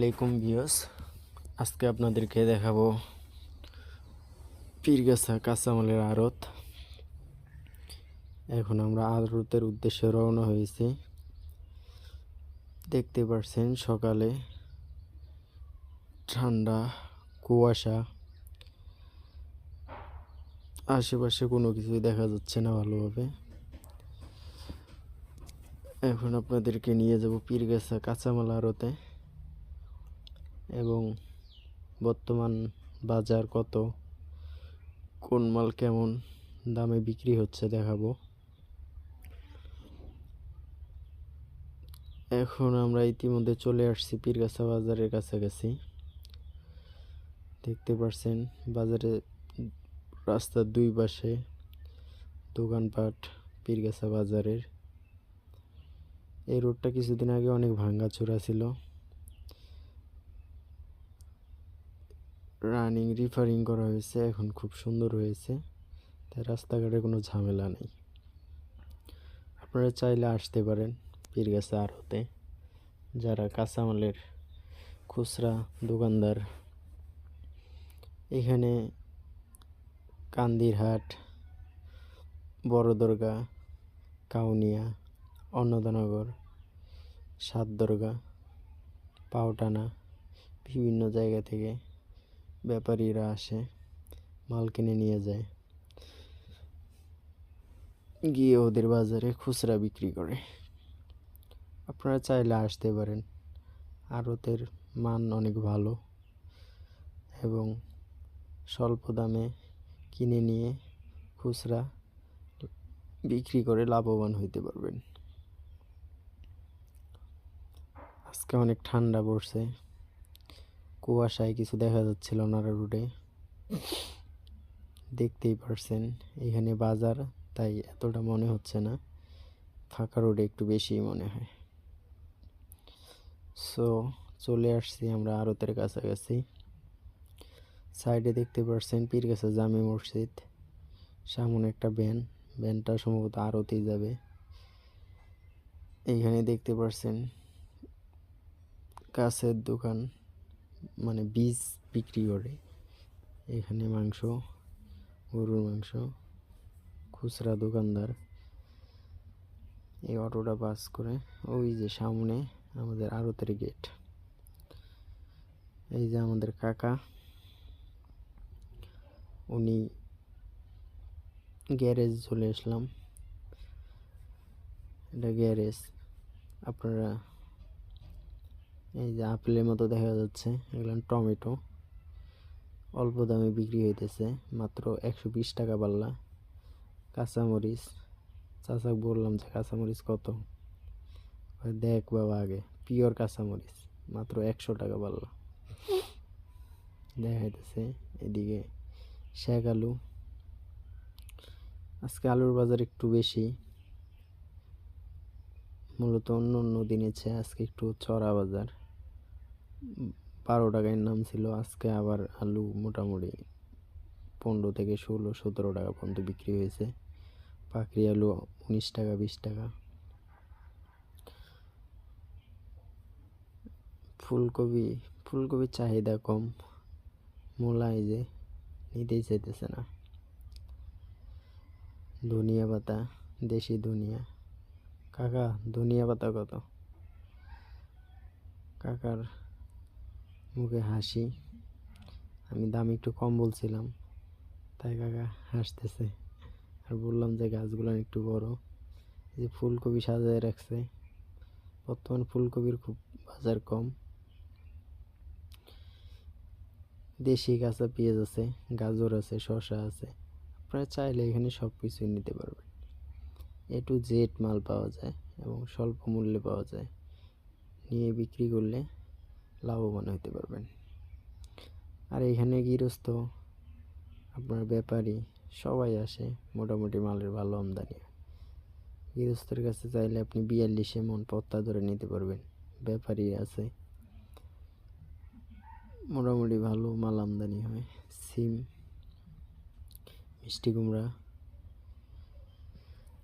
আলাইকুম ভিউয়ার্স, আজকে আপনাদেরকে দেখাবো পীরগাছা কাঁচামালের আড়ত। এখন আমরা আড়তের উদ্দেশ্যে রওনা হয়েছি। দেখতে পাচ্ছেন সকালে ঠান্ডা কুয়াশা, আশেপাশে কোনো কিছুই দেখা যাচ্ছে না ভালোভাবে। এখন আপনাদেরকে নিয়ে যাব পীরগাছা কাঁচামাল আড়তে এবং বর্তমান বাজার কত, কোন মাল কেমন দামে বিক্রি হচ্ছে দেখাবো। এখন আমরা ইতিমধ্যে চলে আসছি পীরগাছা বাজারের কাছাকাছি। দেখতে পাচ্ছেন বাজারে রাস্তার দুই পাশে দোকানপাট পীরগাছা বাজারের। এই রোডটা কিছুদিন আগে অনেক ভাঙ্গাচোরা ছিল, রানিং রিফারিং করা হয়েছে, এখন খুব সুন্দর হয়েছে, তাই রাস্তাঘাটে কোনো ঝামেলা নেই। আপনারা চাইলে আসতে পারেন পীরগাছা আড়তে, যারা কাঁচামালের খুচরা দোকানদার। এখানে কান্দিরহাট, বড়দরগা, কাউনিয়া, অন্নদানগর, সাতদরগা, পাওটানা বিভিন্ন জায়গা থেকে ব্যাপারীরা আসে, মাল কিনে নিয়ে যায়, গিয়ে ওদের বাজারে খুচরা বিক্রি করে। আপনারা চাইলে আসতে পারেন, আড়তের মান অনেক ভালো এবং স্বল্প দামে কিনে নিয়ে খুচরা বিক্রি করে লাভবান হইতে পারবেন। আজকে অনেক ঠান্ডা পড়ছে, কুয়াশায় কিছু দেখা যাচ্ছিল না রোডে। দেখতেই পারছেন এখানে বাজার, তাই এতটা মনে হচ্ছে না, ফাঁকা রোডে একটু বেশি মনে হয়। সো চলে আসছি আমরা আড়তের কাছাকাছি। সাইডে দেখতে পাচ্ছেন পীরগাছা জামে মসজিদ, সামনে একটা ভ্যানটা সম্ভবত আড়তেই যাবে। এইখানে দেখতে পাচ্ছেন কাছের দোকান, মানে বীজ বিক্রি করে। এখানে মাংস, গরুর মাংস, খুচরা দোকানদার। এই অটোটা পাস করে ওই যে সামনে আমাদের আড়তের গেট। এই যে আমাদের কাকা, উনি গ্যারেজ চলে আসলাম। এটা গ্যারেজ। আপনারা এই যে আপেলের মতো দেখা যাচ্ছে, এগুলো টমেটো, অল্প দামে বিক্রি হইতেছে, মাত্র 120 টাকা পাল্লা। কাঁচামরিচ, চাচাকে বললাম যে কাঁচামরিচ কত, দেখ বাবা আগে পিওর কাঁচামরিচ মাত্র 100 টাকা পাল্লা দেখাইতেছে। এদিকে শেখ আলু, আজকে আলুর বাজার একটু বেশি, মূলত অন্য অন্য দিনের চেয়ে আজকে একটু চড়া বাজার। 12 টাকায় নাম ছিল, আজকে আবার আলু মোটামুটি 15 থেকে 16-17 টাকা পর্যন্ত বিক্রি হয়েছে। পাকড়ি আলু 19 টাকা 20 টাকা। ফুলকপির চাহিদা কম, মূলা এই যে নিতেই চাইতেছে না। ধনিয়া পাতা, দেশি ধনিয়া। কাকা ধনিয়া পাতা কত? কাকার মুখে হাসি, আমি দাম একটু কম বলছিলাম, তাই কাকা হাসতেছে। আর বললাম যে গাছগুলো একটু বড়। এই যে ফুলকপি সাজায় রাখছে, বর্তমান ফুলকপির খুব বাজার কম। দেশি কাঁচা পেঁয়াজ আছে, গাজর আছে, শসা আছে। আপনারা চাইলে এখানে সব কিছুই নিতে পারবেন। A to Z মাল পাওয়া যায় এবং স্বল্প মূল্যে পাওয়া যায়। নিয়ে বিক্রি করলে লাভবান হতে পারবেন। আর এখানে গৃহস্থ, আপনার ব্যাপারী সবাই আসে, মোটামুটি মালের ভালো আমদানি। গৃহস্থের কাছে চাইলে আপনি 42 মণ পত্তা ধরে নিতে পারবেন। ব্যাপারী আছে, মোটামুটি ভালো মাল আমদানি হয়। সিম, মিষ্টি কুমড়া,